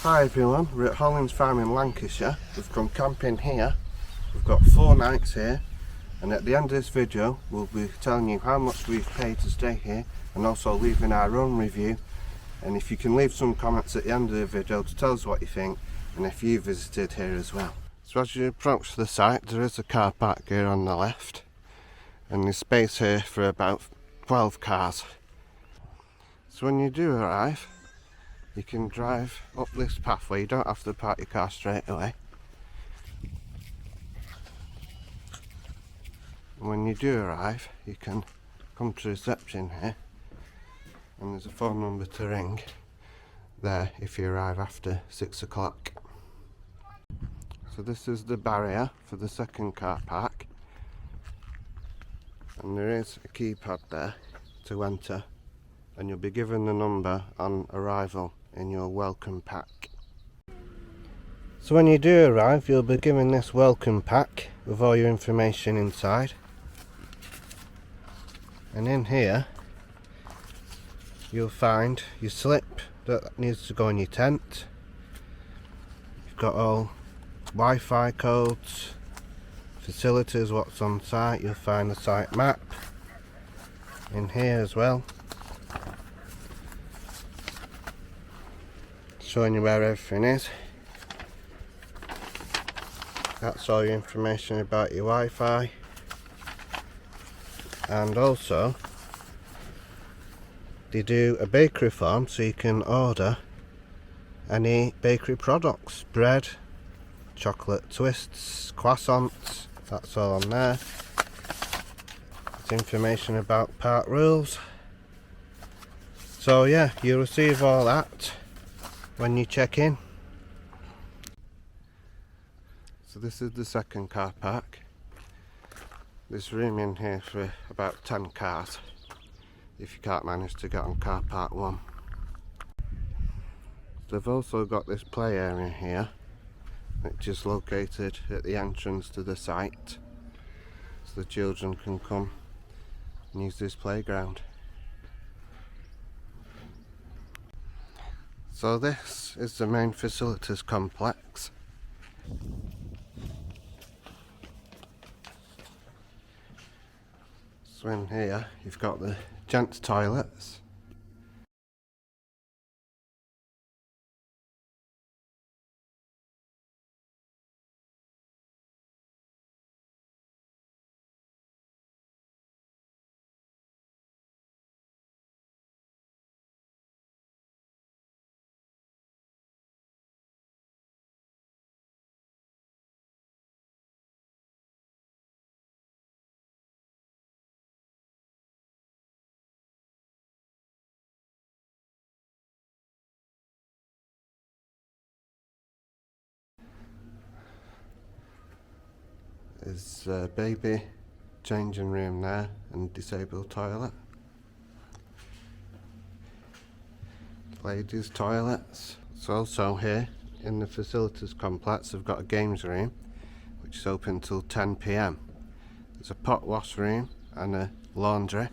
Hi everyone, we're at Hollins farm in Lancashire. We've come camping here. We've got 4 nights here, and at the end of this video we'll be telling you how much we've paid to stay here and also leaving our own review. And if you can leave some comments at the end of the video to tell us what you think and if you visited here as well. So as you approach the site, there is a car park here on the left, and there's space here for about 12 cars. So when you do arrive, you can drive up this pathway. You don't have to park your car straight away. And when you do arrive, you can come to reception here, and there's a phone number to ring there if you arrive after 6 o'clock. So this is the barrier for the second car park, and there is a keypad there to enter, and you'll be given the number on arrival in your welcome pack. So when you do arrive, you'll be given this welcome pack with all your information inside, and in here you'll find your slip that needs to go in your tent. You've got all Wi-Fi codes, facilities, what's on site. You'll find the site map in here as well, showing you where everything is. That's all your information about your Wi-Fi, and also they do a bakery farm, so you can order any bakery products, bread, chocolate twists, croissants, that's all on there. It's information about park rules. So yeah, you'll receive all that when you check in. So this is the second car park. There's room in here for about 10 cars if you can't manage to get on car park 1. They've also got this play area here, which is located at the entrance to the site, so the children can come and use this playground. So this is the main facilities complex. So in here you've got the gents toilets, there's a baby changing room there and disabled toilet. Ladies' toilets. It's also here in the facilities complex they've got a games room which is open till 10 PM. There's a pot wash room and a laundry,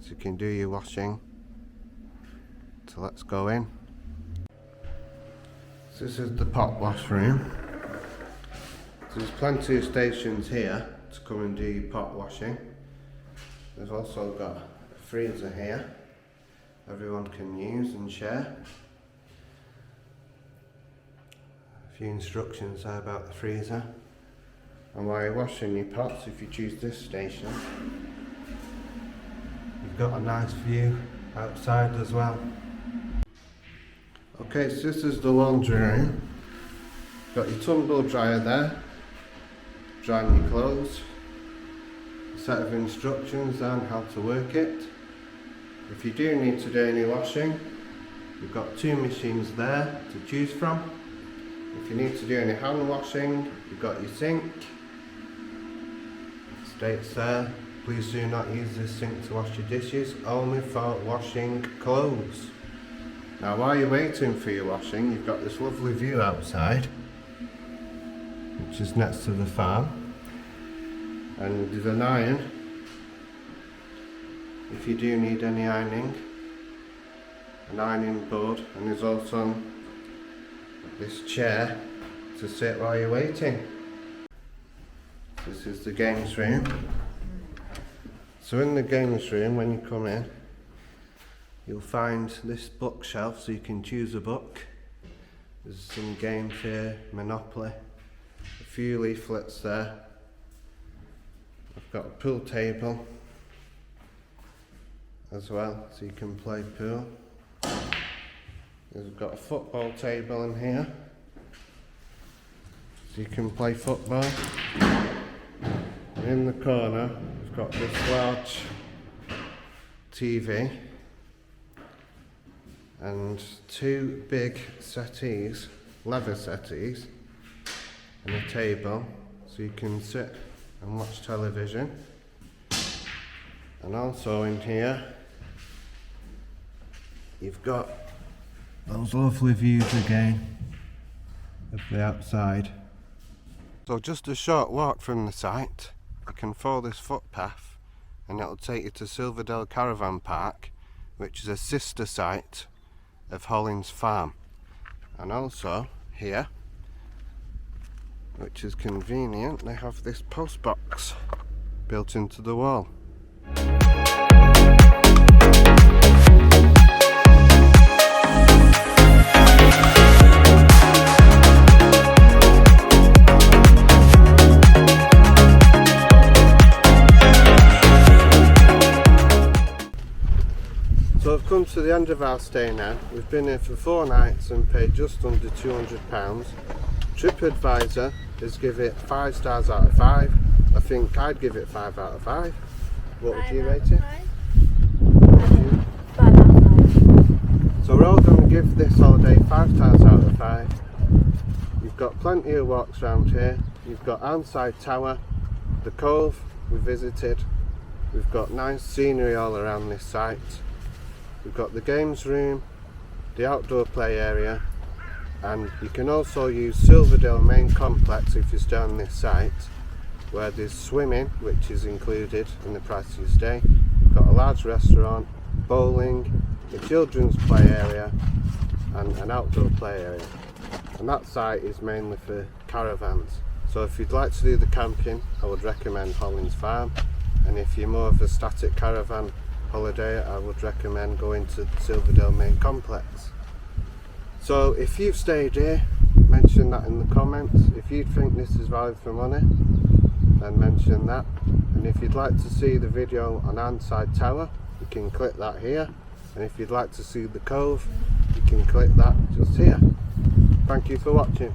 so you can do your washing. So let's go in. So this is the pot wash room. So there's plenty of stations here to come and do your pot washing. They've also got a freezer here everyone can use and share. A few instructions there about the freezer. And while you're washing your pots, if you choose this station, you've got a nice view outside as well. Okay, so this is the laundry room. Got your tumble dryer there, drying your clothes, a set of instructions on how to work it. If you do need to do any washing, you've got 2 machines there to choose from. If you need to do any hand washing, you've got your sink. It states there, please do not use this sink to wash your dishes, only for washing clothes. Now while you're waiting for your washing, you've got this lovely view outside, which is next to the farm, and there's an iron if you do need any ironing, an ironing board, and there's also this chair to sit while you're waiting. This is the games room. So in the games room, when you come in, you'll find this bookshelf so you can choose a book. There's some games here, Monopoly, a few leaflets there. I've got a pool table as well, so you can play pool. We've got a football table in here, so you can play football. And in the corner, we've got this large TV and two big settees, leather settees, and a table, so you can sit and watch television. And also in here, you've got those lovely views again of the outside. So just a short walk from the site, you can follow this footpath and it'll take you to Silverdale Caravan Park, which is a sister site of Hollins Farm. And also here, which is convenient, they have this post box built into the wall. So I've come to the end of our stay now. We've been here for 4 nights and paid just under £200. TripAdvisor has given it 5 stars out of 5. I think I'd give it 5 out of 5. What would you rate it? 5 out of 5. So we're all going to give this holiday 5 stars out of 5. You've got plenty of walks around here. You've got Arnside Tower, the cove we visited. We've got nice scenery all around this site. We've got the games room, the outdoor play area, and you can also use Silverdale main complex if you stay on this site, where there's swimming, which is included in the price of your stay. We've got a large restaurant, bowling, a children's play area, and an outdoor play area. And that site is mainly for caravans. So if you'd like to do the camping, I would recommend Hollins Farm, and if you're more of a static caravan holiday, I would recommend going to Silverdale main complex. So if you've stayed here, mention that in the comments. If you think this is value for money, then mention that. And if you'd like to see the video on Arnside Tower, you can click that here. And if you'd like to see the cove, you can click that just here. Thank you for watching.